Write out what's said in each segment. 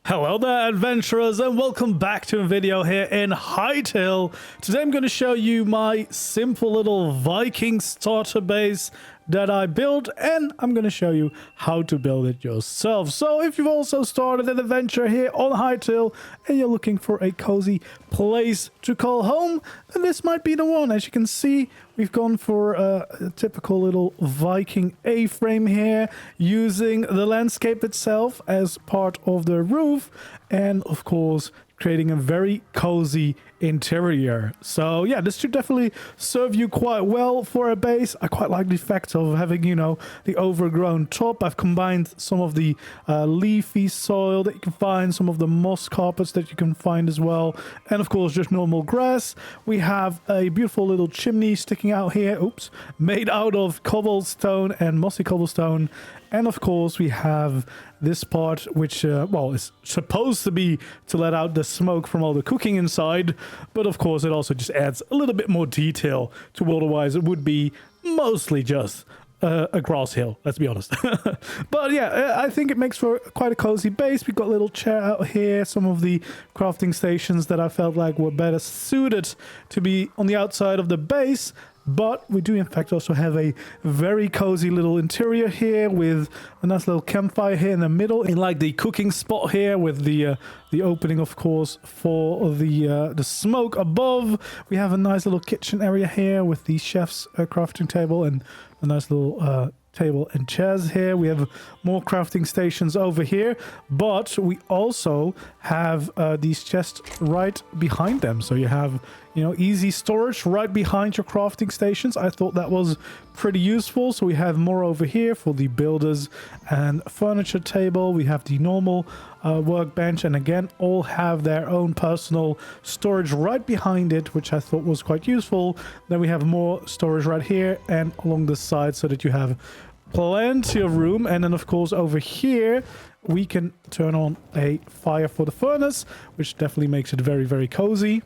Hello there, adventurers, and welcome back to a video here in Hytale. Today I'm going to show you my simple little Viking starter base that I built, and I'm going to show you how to build it yourself. So if you've also started an adventure here on Hytale and you're looking for a cozy place to call home, then this might be the one. As you can see, we've gone for a typical little Viking A-frame here, using the landscape itself as part of the roof, and of course creating a very cozy interior. So yeah, this should definitely serve you quite well for a base. I quite like the effect of having, you know, the overgrown top. I've combined some of the leafy soil that you can find, some of the moss carpets that you can find as well, and of course just normal grass. We have a beautiful little chimney sticking out here, oops, made out of cobblestone and mossy cobblestone. And of course we have this part which well, is supposed to be to let out the smoke from all the cooking inside, but of course it also just adds a little bit more detail to what otherwise it would be mostly just a grass hill, let's be honest. But yeah, I think it makes for quite a cozy base. We've got a little chair out here, some of the crafting stations that I felt like were better suited to be on the outside of the base. But we do in fact also have a very cozy little interior here with a nice little campfire here in the middle, in like the cooking spot here, with the opening of course for the smoke above. We have a nice little kitchen area here with the chef's crafting table and a nice little table and chairs here. We have more crafting stations over here, but we also have these chests right behind them, so you have, you know, easy storage right behind your crafting stations. I thought that was pretty useful. So we have more over here for the builders and furniture table. We have the normal workbench, and again all have their own personal storage right behind it, which I thought was quite useful. Then we have more storage right here and along the side, so that you have plenty of room. And then of course over here we can turn on a fire for the furnace, which definitely makes it very, very cozy.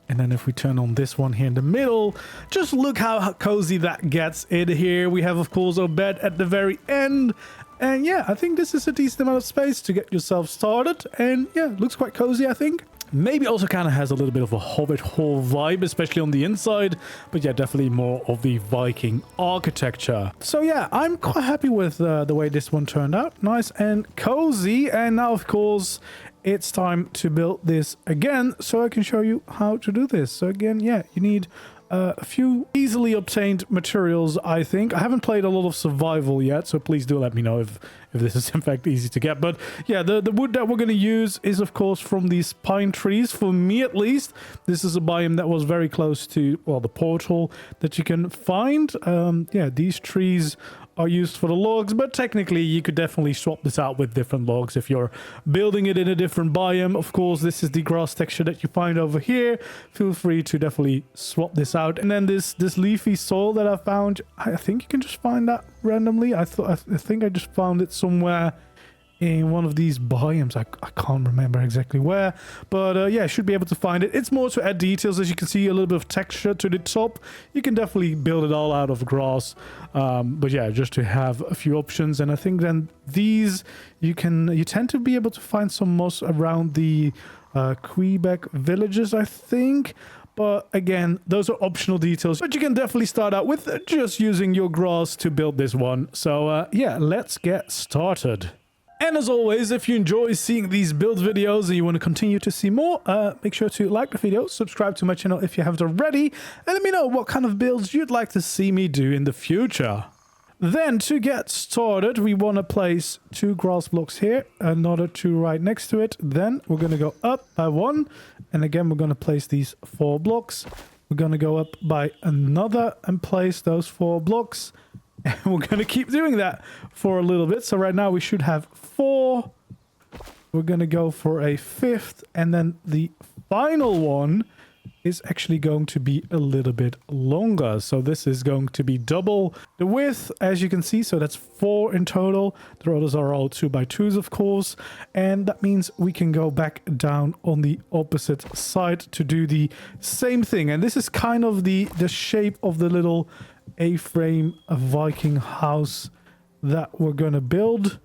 And then if we turn on this one here in the middle, just look how cozy that gets in here. We have, of course, a bed at the very end. And yeah, I think this is a decent amount of space to get yourself started. And yeah, it looks quite cozy, I think. Maybe also kind of has a little bit of a Hobbit Hall vibe, especially on the inside. But yeah, definitely more of the Viking architecture. So yeah, I'm quite happy with the way this one turned out. Nice and cozy. And now, of course, it's time to build this again, so I can show you how to do this. So again, yeah, you need a few easily obtained materials, I think. I haven't played a lot of survival yet, so please do let me know if this is in fact easy to get. But yeah, the wood that we're going to use is of course from these pine trees. For me at least, this is a biome that was very close to, well, the portal that you can find. Yeah, these trees are used for the logs, but technically you could definitely swap this out with different logs if you're building it in a different biome. Of course, this is the grass texture that you find over here. Feel free to definitely swap this out. And then this leafy soil that I found, I think you can just find that randomly. I think I just found it somewhere in one of these biomes. I can't remember exactly where, but yeah, I should be able to find it. It's more to add details. As you can see, a little bit of texture to the top. You can definitely build it all out of grass, but yeah, just to have a few options. And I think then these you tend to be able to find some moss around the Quebec villages, I think. But again, those are optional details, but you can definitely start out with just using your grass to build this one. So yeah, let's get started. And as always, if you enjoy seeing these build videos and you want to continue to see more, make sure to like the video, subscribe to my channel if you haven't already, and let me know what kind of builds you'd like to see me do in the future. Then to get started, we want to place 2 grass blocks here, another 2 right next to it. Then we're going to go up by 1, and again we're going to place these 4 blocks. We're going to go up by another and place those 4 blocks. And we're going to keep doing that for a little bit. So right now we should have 4. We're going to go for a 5th. And then the final one is actually going to be a little bit longer. So this is going to be double the width, as you can see. So that's 4 in total. The others are all 2x2s, of course. And that means we can go back down on the opposite side to do the same thing. And this is kind of the shape of the little A-frame Viking house that we're gonna build.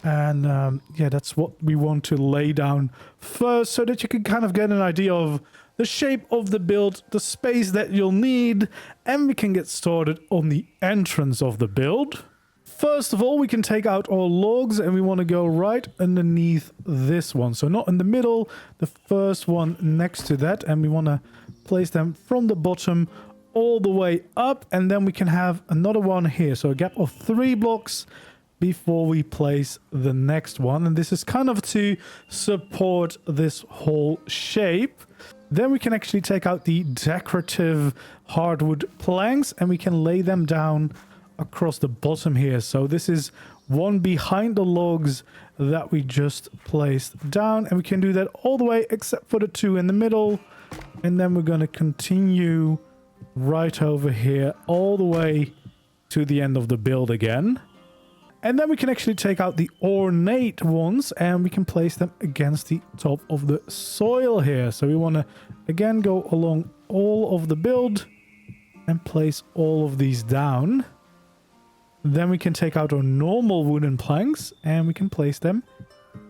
And yeah, that's what we want to lay down first so that you can kind of get an idea of the shape of the build, the space that you'll need, and we can get started on the entrance of the build. First of all, we can take out our logs and we want to go right underneath this one. So not in the middle, the first one next to that. And we want to place them from the bottom all the way up. And then we can have another one here. So a gap of 3 blocks before we place the next one. And this is kind of to support this whole shape. Then we can actually take out the decorative hardwood planks and we can lay them down across the bottom here. So this is one behind the logs that we just placed down, and we can do that all the way except for the 2 in the middle. And then we're going to continue right over here all the way to the end of the build again. And then we can actually take out the ornate ones and we can place them against the top of the soil here. So we want to again go along all of the build and place all of these down. Then we can take out our normal wooden planks and we can place them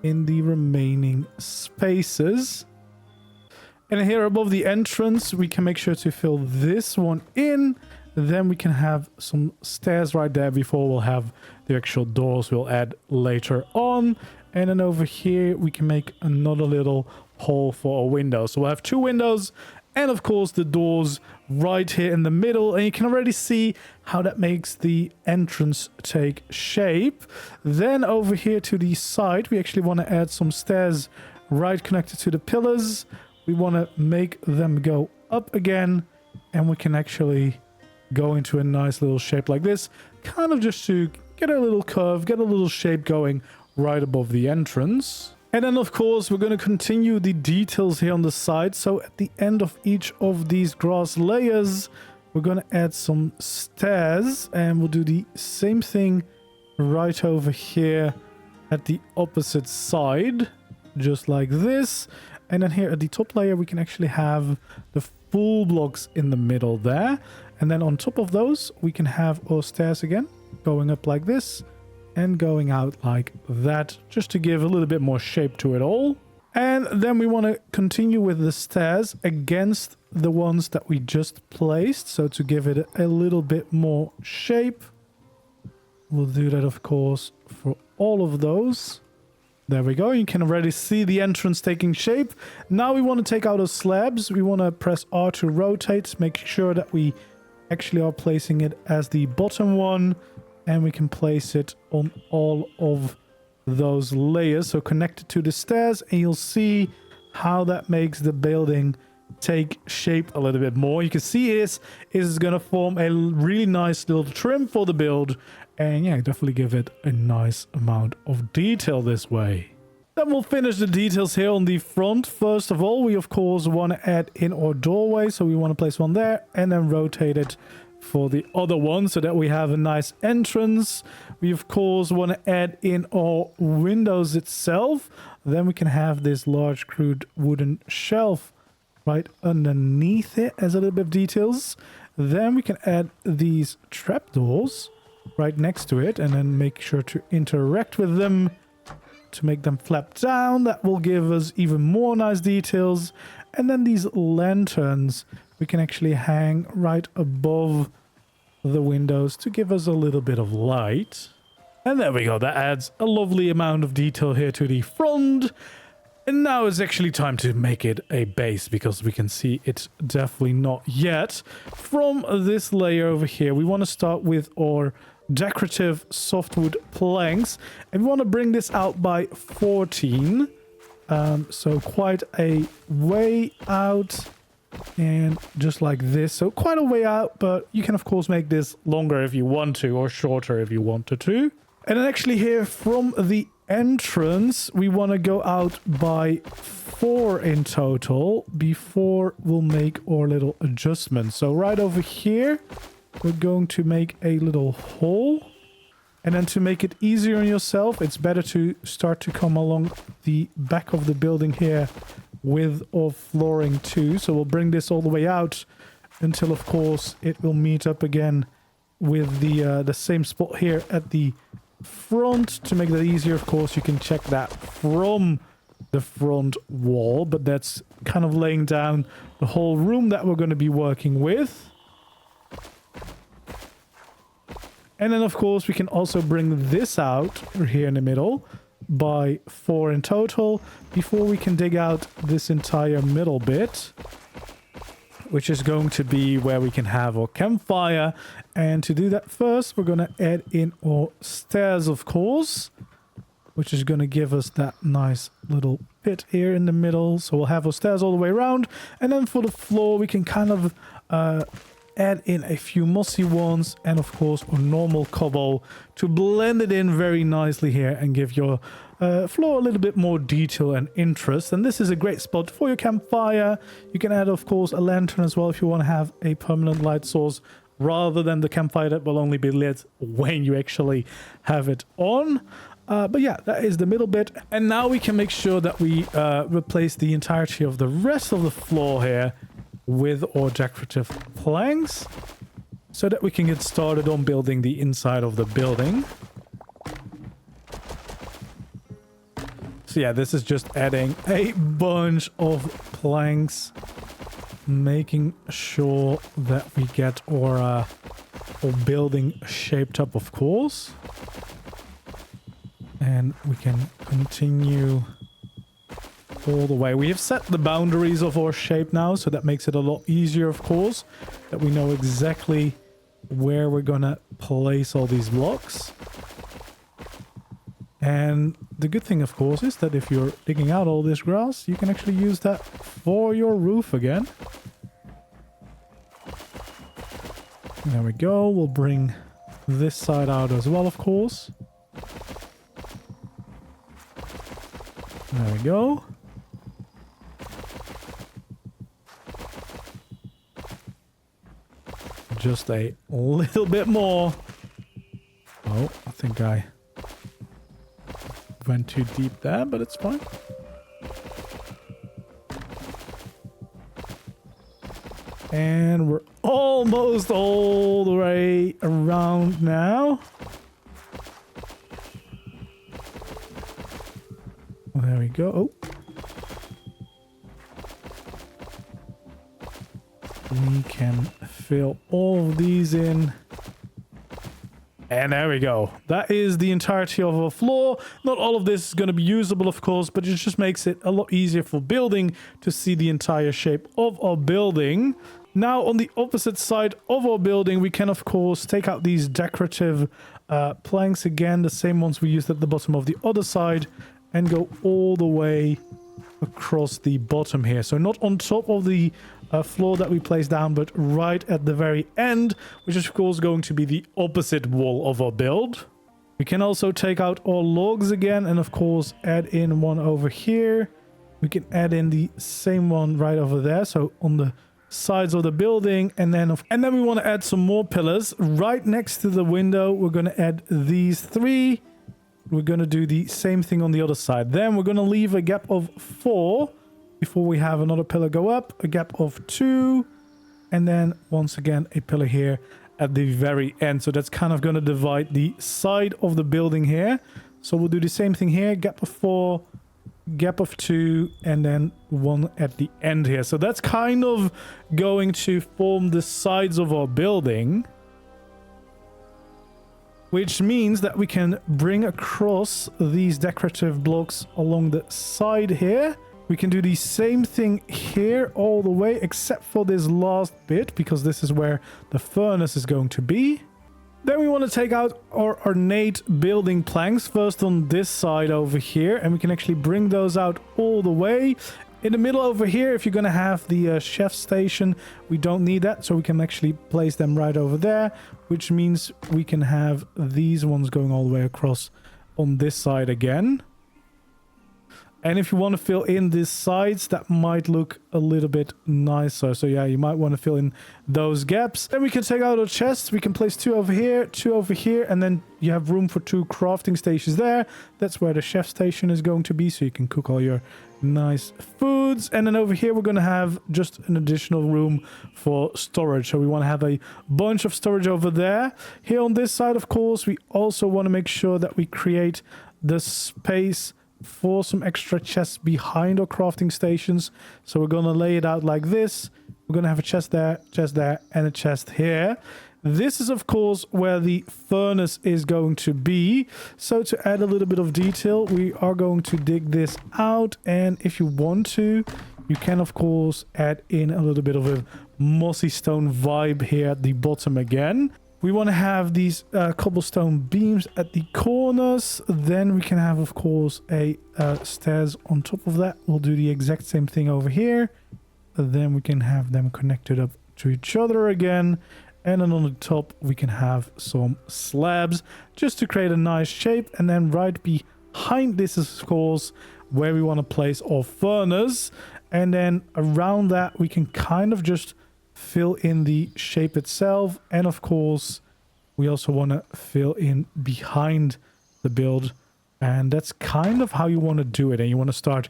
in the remaining spaces. And here above the entrance, we can make sure to fill this one in. Then we can have some stairs right there before we'll have the actual doors we'll add later on. And then over here, we can make another little hole for a window. So we'll have 2 windows and of course the doors right here in the middle. And you can already see how that makes the entrance take shape. Then over here to the side, we actually want to add some stairs right connected to the pillars. We want to make them go up again, and we can actually go into a nice little shape like this, kind of just to get a little curve, get a little shape going right above the entrance. And then of course we're going to continue the details here on the side. So at the end of each of these grass layers, we're going to add some stairs, and we'll do the same thing right over here at the opposite side, just like this. And then here at the top layer, we can actually have the full blocks in the middle there. And then on top of those, we can have our stairs again, going up like this and going out like that, just to give a little bit more shape to it all. And then we want to continue with the stairs against the ones that we just placed. So to give it a little bit more shape, we'll do that, of course, for all of those. There we go. You can already see the entrance taking shape. Now we want to take out our slabs. We want to press R to rotate, make sure that we actually are placing it as the bottom one, and we can place it on all of those layers, so connected to the stairs, and you'll see how that makes the building take shape a little bit more. You can see this is going to form a really nice little trim for the build, and yeah, definitely give it a nice amount of detail this way. Then we'll finish the details here on the front. First of all, we of course want to add in our doorway, so we want to place one there and then rotate it for the other one so that we have a nice entrance. We of course want to add in our windows itself. Then we can have this large crude wooden shelf right underneath it as a little bit of details. Then we can add these trapdoors right next to it and then make sure to interact with them to make them flap down. That will give us even more nice details. And then these lanterns we can actually hang right above the windows to give us a little bit of light. And there we go. That adds a lovely amount of detail here to the front. And now it's actually time to make it a base, because we can see it's definitely not yet. From this layer over here, we want to start with our decorative softwood planks, and we want to bring this out by 14. So quite a way out, and just like this. So quite a way out, but you can of course make this longer if you want to, or shorter if you wanted to. And then actually here from the entrance, we want to go out by 4 in total before we'll make our little adjustments. So right over here, we're going to make a little hole. And then to make it easier on yourself, it's better to start to come along the back of the building here with our flooring too. So we'll bring this all the way out until, of course, it will meet up again with the same spot here at the front. To make that easier, of course, you can check that from the front wall, but that's kind of laying down the whole room that we're going to be working with. And then, of course, we can also bring this out here in the middle by 4 in total before we can dig out this entire middle bit, which is going to be where we can have our campfire. And to do that first, we're going to add in our stairs, of course, which is going to give us that nice little pit here in the middle. So we'll have our stairs all the way around. And then for the floor, we can kind of add in a few mossy ones and, of course, a normal cobble to blend it in very nicely here and give your floor a little bit more detail and interest. And this is a great spot for your campfire. You can add, of course, a lantern as well if you want to have a permanent light source rather than the campfire that will only be lit when you actually have it on. But yeah, that is the middle bit. And now we can make sure that we replace the entirety of the rest of the floor here with our decorative planks so that we can get started on building the inside of the building. So yeah, this is just adding a bunch of planks, making sure that we get our building shaped up, of course. And we can continue all the way. We have set the boundaries of our shape now, so that makes it a lot easier, of course, that we know exactly where we're gonna place all these blocks. And the good thing, of course, is that if you're digging out all this grass, you can actually use that for your roof again. There we go. We'll bring this side out as well, of course. There we go. Just a little bit more. Oh, I think I went too deep there, but it's fine. And we're almost all the way around now. There we go. Oh. We can fill all of these in. And there we go. That is the entirety of our floor. Not all of this is going to be usable, of course, but it just makes it a lot easier for building to see the entire shape of our building. Now, on the opposite side of our building, we can, of course, take out these decorative planks again, the same ones we used at the bottom of the other side, and go all the way across the bottom here. So not on top of the floor that we placed down, but right at the very end, which is of course going to be the opposite wall of our build. We can also take out all logs again and of course add in one over here. We can add in the same one right over there, so on the sides of the building, and then we want to add some more pillars right next to the window. We're going to add these 3. We're going to do the same thing on the other side. Then we're going to leave a gap of 4 before we have another pillar go up, a gap of 2, and then once again a pillar here at the very end. So that's kind of going to divide the side of the building here. So we'll do the same thing here, gap of 4, gap of 2, and then 1 at the end here. So that's kind of going to form the sides of our building, which means that we can bring across these decorative blocks along the side here. We can do the same thing here all the way, except for this last bit, because this is where the furnace is going to be. Then we want to take out our ornate building planks, first on this side over here, and we can actually bring those out all the way. In the middle over here, if you're going to have the chef station, we don't need that, so we can actually place them right over there, which means we can have these ones going all the way across on this side again. And if you want to fill in these sides, that might look a little bit nicer. So yeah, you might want to fill in those gaps. Then we can take out our chests. We can place 2 over here, 2 over here, and then you have room for 2 crafting stations there. That's where the chef station is going to be, so you can cook all your nice foods. And then over here, we're going to have just an additional room for storage. So we want to have a bunch of storage over there. Here on this side, of course, we also want to make sure that we create the space for some extra chests behind our crafting stations. So we're gonna lay it out like this. We're gonna have a chest there, and a chest here. This is of course where the furnace is going to be. So to add a little bit of detail, we are going to dig this out, and if you want to, you can of course add in a little bit of a mossy stone vibe here at the bottom again. We want to have these cobblestone beams at the corners. Then we can have, of course, a stairs on top of that. We'll do the exact same thing over here. Then we can have them connected up to each other again. And then on the top, we can have some slabs just to create a nice shape. And then right behind this is, of course, where we want to place our furnace. And then around that, we can kind of just fill in the shape itself, and of course we also want to fill in behind the build, and that's kind of how you want to do it. And you want to start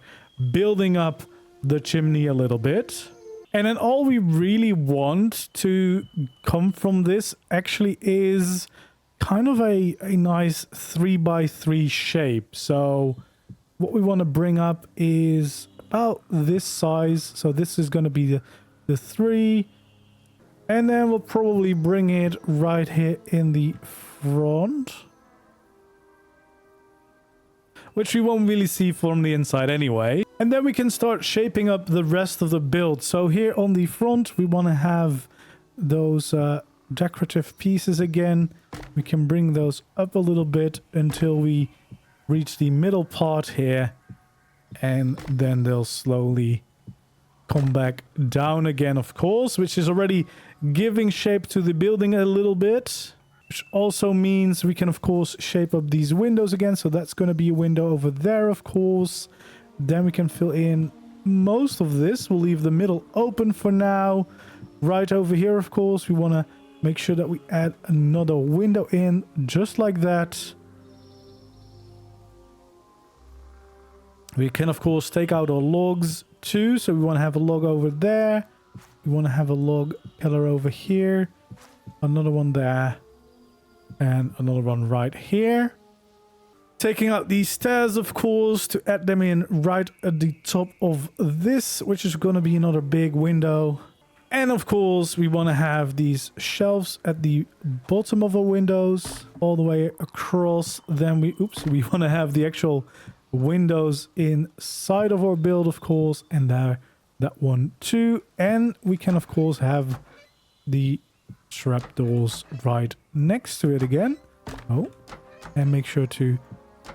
building up the chimney a little bit, and then all we really want to come from this actually is kind of a nice 3x3 shape. So what we want to bring up is about this size. So this is going to be the 3. And then we'll probably bring it right here in the front, which we won't really see from the inside anyway. And then we can start shaping up the rest of the build. So here on the front, we want to have those decorative pieces again. We can bring those up a little bit until we reach the middle part here. And then they'll slowly come back down again, of course, which is already giving shape to the building a little bit, which also means we can of course shape up these windows again. So that's going to be a window over there, of course. Then we can fill in most of this. We'll leave the middle open for now. Right over here, of course, we want to make sure that we add another window in just like that. We can of course take out our logs too. So we want to have a log over there. We want to have a log pillar over here. Another one there. And another one right here. Taking out these stairs, of course, to add them in right at the top of this, which is going to be another big window. And of course, we want to have these shelves at the bottom of our windows all the way across. Then we want to have the actual windows inside of our build, of course, and there, that one too. And we can of course have the trapdoors right next to it again. And make sure to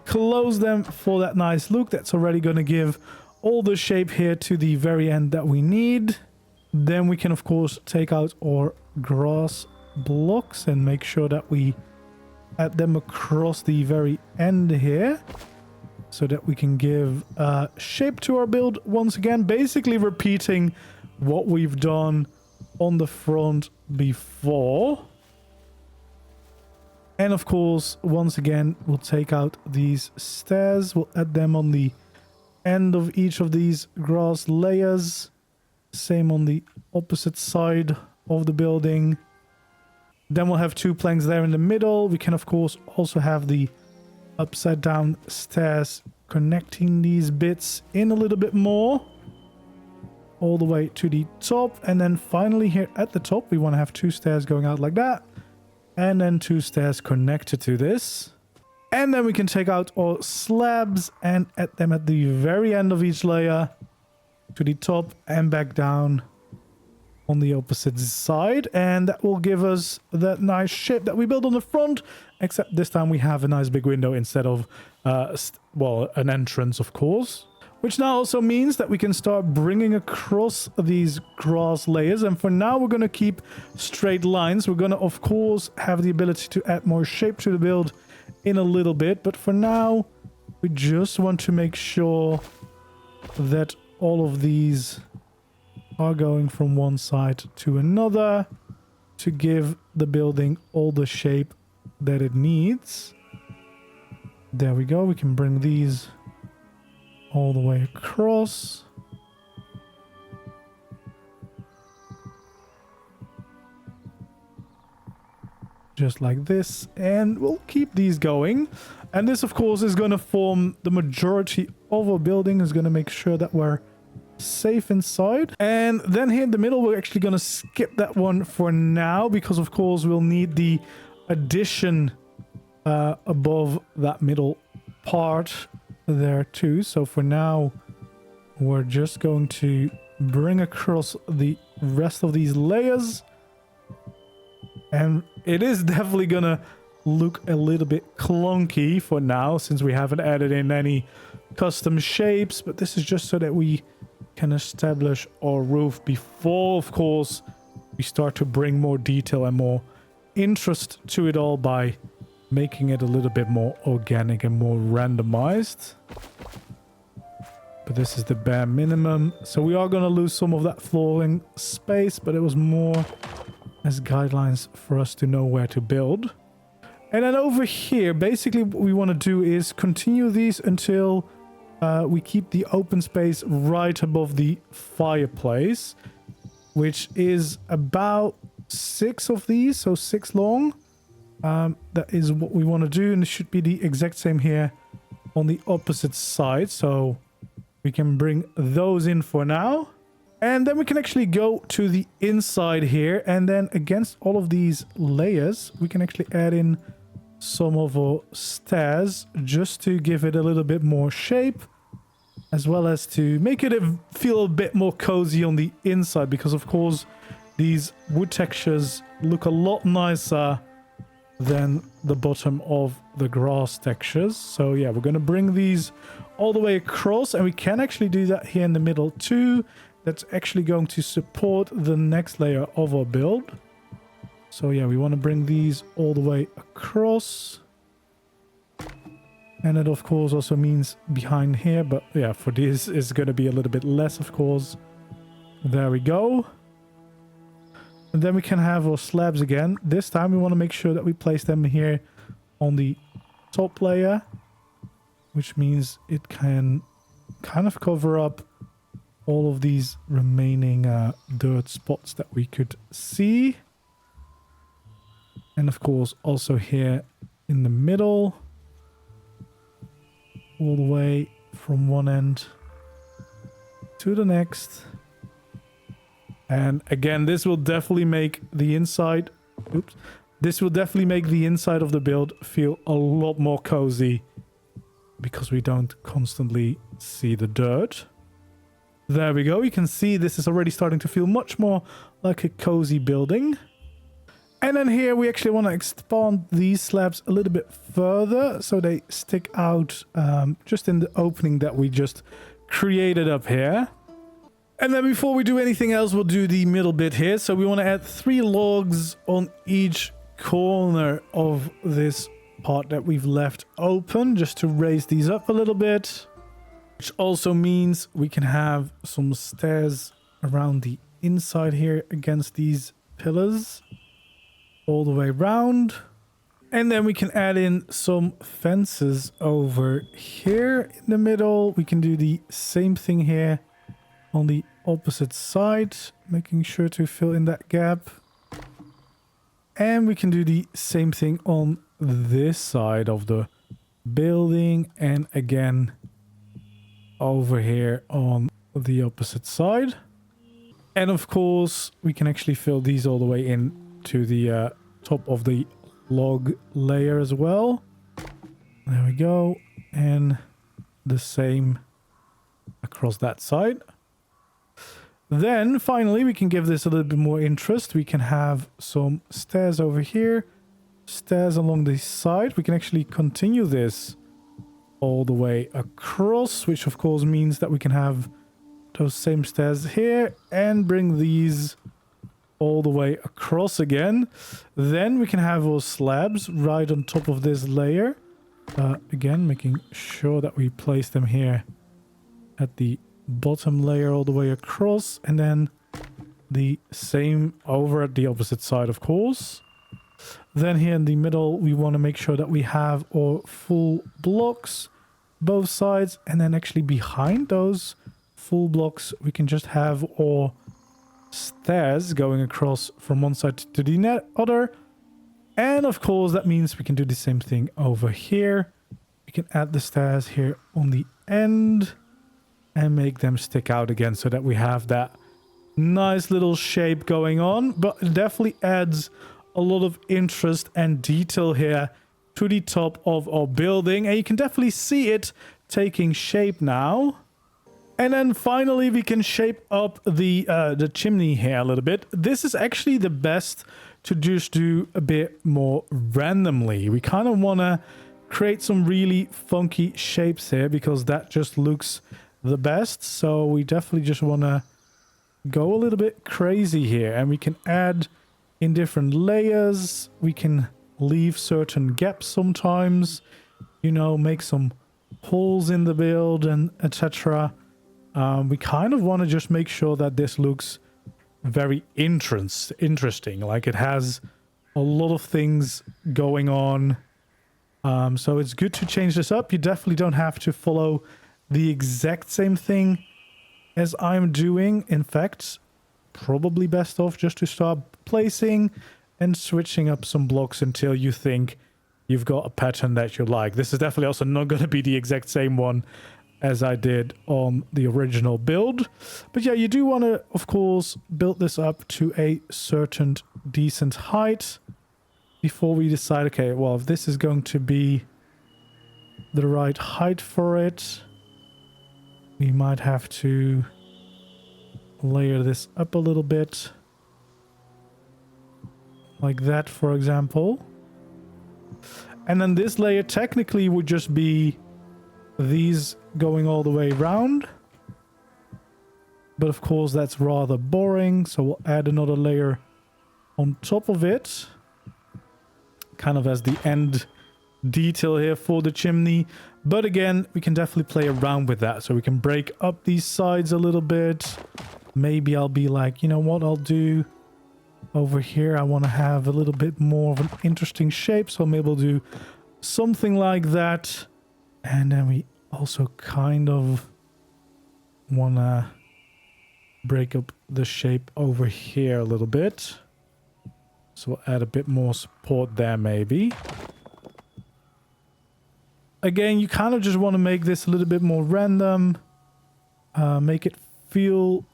close them for that nice look. That's already going to give all the shape here to the very end that we need. Then we can of course take out our grass blocks and make sure that we add them across the very end here, so that we can give shape to our build once again, basically repeating what we've done on the front before. And of course, once again, we'll take out these stairs. We'll add them on the end of each of these grass layers. Same on the opposite side of the building. Then we'll have 2 planks there in the middle. We can of course also have the upside down stairs connecting these bits in a little bit more all the way to the top. And then finally here at the top, we want to have 2 stairs going out like that, and then 2 stairs connected to this. And then we can take out our slabs and add them at the very end of each layer to the top and back down on the opposite side, and that will give us that nice shape that we built on the front, except this time we have a nice big window instead of an entrance, of course, which now also means that we can start bringing across these grass layers. And for now we're going to keep straight lines. We're going to of course have the ability to add more shape to the build in a little bit, but for now we just want to make sure that all of these are going from one side to another to give the building all the shape that it needs. There we go. We can bring these all the way across. Just like this, and we'll keep these going. And this of course is going to form the majority of our building, is going to make sure that we're safe inside. And then here in the middle, we're actually going to skip that one for now, because of course we'll need the addition above that middle part there too. So for now, we're just going to bring across the rest of these layers. And it is definitely gonna look a little bit clunky for now, since we haven't added in any custom shapes, but this is just so that we can establish our roof before, of course, we start to bring more detail and more interest to it all by making it a little bit more organic and more randomized. But this is the bare minimum, so we are going to lose some of that flooring space, but it was more as guidelines for us to know where to build. And then over here, basically what we want to do is continue these until we keep the open space right above the fireplace, which is about 6 of these, so 6 long. That is what we want to do, and it should be the exact same here on the opposite side, so we can bring those in for now. And then we can actually go to the inside here, and then against all of these layers, we can actually add in some of our stairs just to give it a little bit more shape, as well as to make it feel a bit more cozy on the inside, because of course these wood textures look a lot nicer than the bottom of the grass textures. So yeah, we're going to bring these all the way across, and we can actually do that here in the middle too. That's actually going to support the next layer of our build. So yeah, we want to bring these all the way across. And it of course also means behind here, but yeah, for this is going to be a little bit less, of course. There we go. And then we can have our slabs again. This time we want to make sure that we place them here on the top layer, which means it can kind of cover up all of these remaining dirt spots that we could see. And of course also here in the middle, all the way from one end to the next. And again, this will definitely make the inside, this will definitely make the inside of the build feel a lot more cozy, because we don't constantly see the dirt. There we go. You can see this is already starting to feel much more like a cozy building. And then here we actually want to expand these slabs a little bit further so they stick out just in the opening that we just created up here. And then before we do anything else, we'll do the middle bit here. So we want to add 3 logs on each corner of this part that we've left open, just to raise these up a little bit. Which also means we can have some stairs around the inside here against these pillars all the way around. And then we can add in some fences over here in the middle. We can do the same thing here on the opposite side, making sure to fill in that gap. And we can do the same thing on this side of the building, and again over here on the opposite side. And of course we can actually fill these all the way in to the top of the log layer as well. There we go. And the same across that side. Then finally we can give this a little bit more interest. We can have some stairs over here, stairs along the side. We can actually continue this all the way across, which of course means that we can have those same stairs here and bring these all the way across again. Then we can have our slabs right on top of this layer. Again, making sure that we place them here at the bottom layer all the way across, and then the same over at the opposite side, of course. Then here in the middle, we want to make sure that we have our full blocks, both sides, and then actually behind those full blocks, we can just have our stairs going across from one side to the other. And of course, that means we can do the same thing over here. We can add the stairs here on the end and make them stick out again so that we have that nice little shape going on. But it definitely adds a lot of interest and detail here to the top of our building, and you can definitely see it taking shape now. And then finally we can shape up the chimney here a little bit. This is actually the best to just do a bit more randomly. We kind of want to create some really funky shapes here because that just looks the best. So we definitely just want to go a little bit crazy here, and we can add in different layers. We can leave certain gaps sometimes, you know, make some holes in the build and etc. We kind of want to just make sure that this looks very interesting, like it has a lot of things going on. So it's good to change this up. You definitely don't have to follow the exact same thing as I'm doing. In fact, probably best off just to start placing and switching up some blocks until you think you've got a pattern that you like. This is definitely also not going to be the exact same one as I did on the original build. But yeah, you do want to, of course, build this up to a certain decent height before we decide, okay, well, if this is going to be the right height for it, we might have to layer this up a little bit. Like that, for example. And then this layer technically would just be these going all the way around. But of course, that's rather boring. So we'll add another layer on top of it, kind of as the end detail here for the chimney. But again, we can definitely play around with that. So we can break up these sides a little bit. Maybe I'll be like, you know what I'll do over here? I want to have a little bit more of an interesting shape. So I'm able to do something like that. And then we also kind of want to break up the shape over here a little bit. So we'll add a bit more support there maybe. Again, you kind of just want to make this a little bit more random. Make it feel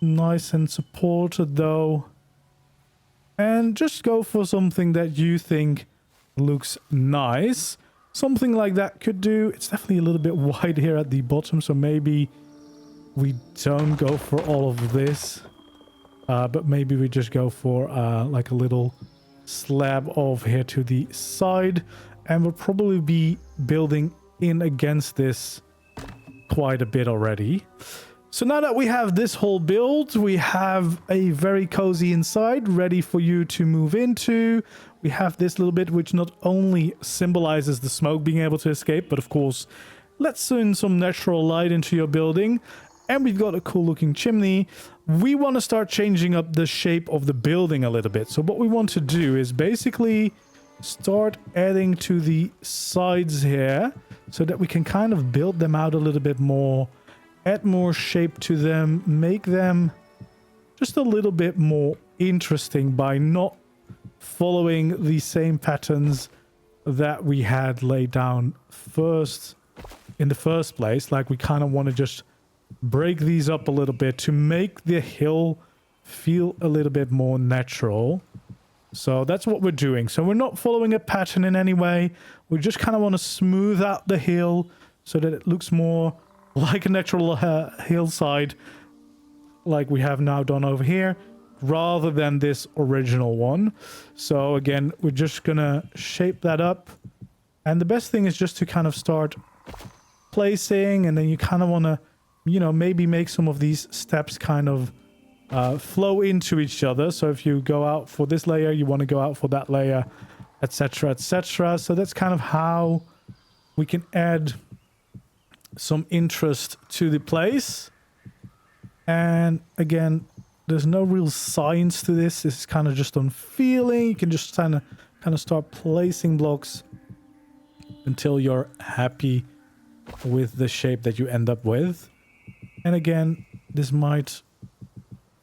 nice and supported though. And just go for something that you think looks nice. Something like that could do. It's definitely a little bit wide here at the bottom, so maybe we don't go for all of this. But maybe we just go for like a little slab off here to the side. And we'll probably be building in against this quite a bit already. So now that we have this whole build, we have a very cozy inside ready for you to move into. We have this little bit which not only symbolizes the smoke being able to escape, but of course lets in some natural light into your building. And we've got a cool looking chimney. We want to start changing up the shape of the building a little bit. So what we want to do is basically start adding to the sides here so that we can kind of build them out a little bit more, add more shape to them, make them just a little bit more interesting by not following the same patterns that we had laid down first in the first place. Like we kind of want to just break these up a little bit to make the hill feel a little bit more natural. So that's what we're doing. So we're not following a pattern in any way. We just kind of want to smooth out the hill so that it looks more like a natural hillside like we have now done over here, rather than this original one. So again, we're just gonna shape that up. And the best thing is just to kind of start placing, and then you kind of want to, you know, maybe make some of these steps kind of flow into each other. So if you go out for this layer, you want to go out for that layer, etc., etc. So that's kind of how we can add some interest to the place. And again, there's no real science to this. This is kind of just on feeling. You can just kind of start placing blocks until you're happy with the shape that you end up with. And again, this might,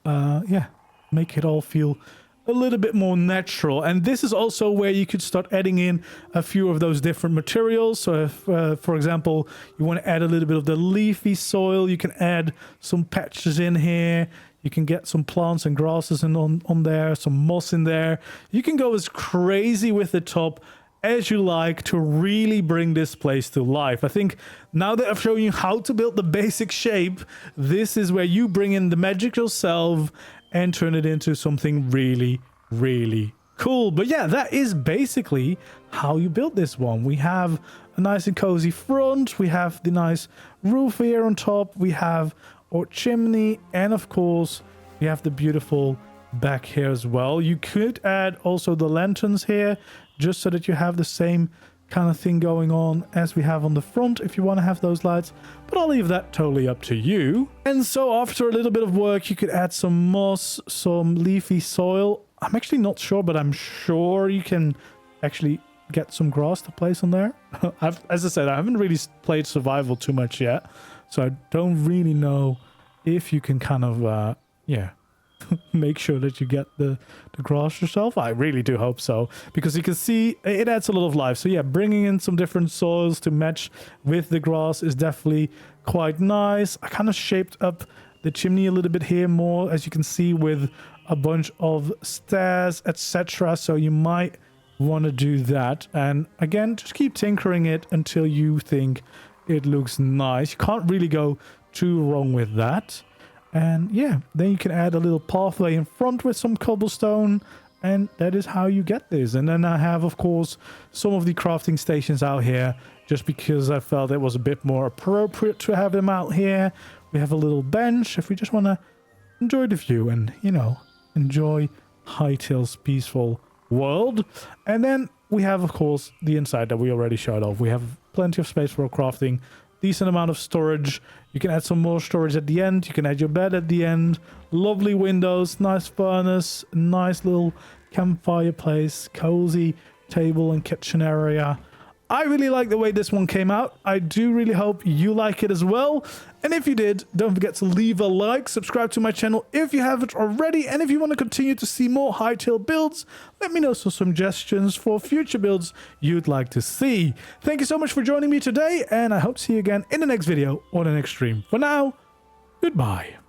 yeah, make it all feel a little bit more natural. And this is also where you could start adding in a few of those different materials. So if, for example, you want to add a little bit of the leafy soil, you can add some patches in here. You can get some plants and grasses on there, some moss in there. You can go as crazy with the top as you like to really bring this place to life. I think now that I've shown you how to build the basic shape, this is where you bring in the magic yourself and turn it into something really, really cool. But yeah, that is basically how you build this one. We have a nice and cozy front. We have the nice roof here on top. We have our chimney. And of course, we have the beautiful back here as well. You could add also the lanterns here, just so that you have the same kind of thing going on as we have on the front if you want to have those lights, but I'll leave that totally up to you. And so after a little bit of work, you could add some moss, some leafy soil. I'm actually not sure, but I'm sure you can actually get some grass to place on there. As I said, I haven't really played survival too much yet, so I don't really know if you can kind of yeah, make sure that you get the grass yourself. I really do hope so, because you can see it adds a lot of life. So yeah, bringing in some different soils to match with the grass is definitely quite nice. I kind of shaped up the chimney a little bit here more, as you can see, with a bunch of stairs, etc. So you might want to do that. And again, just keep tinkering it until you think it looks nice. You can't really go too wrong with that. And yeah, then you can add a little pathway in front with some cobblestone, and that is how you get this. And then I have, of course, some of the crafting stations out here, just because I felt it was a bit more appropriate to have them out here. We have a little bench if we just want to enjoy the view and, you know, enjoy Hytale's peaceful world. And then we have, of course, the inside that we already showed off. We have plenty of space for crafting, decent amount of storage. You can add some more storage at the end. You can add your bed at the end. Lovely windows, nice furnace, nice little campfire place, cozy table and kitchen area. I really like the way this one came out. I do really hope you like it as well. And if you did, don't forget to leave a like, subscribe to my channel if you haven't already. And if you want to continue to see more Hytale builds, let me know some suggestions for future builds you'd like to see. Thank you so much for joining me today, and I hope to see you again in the next video or the next stream. For now, goodbye.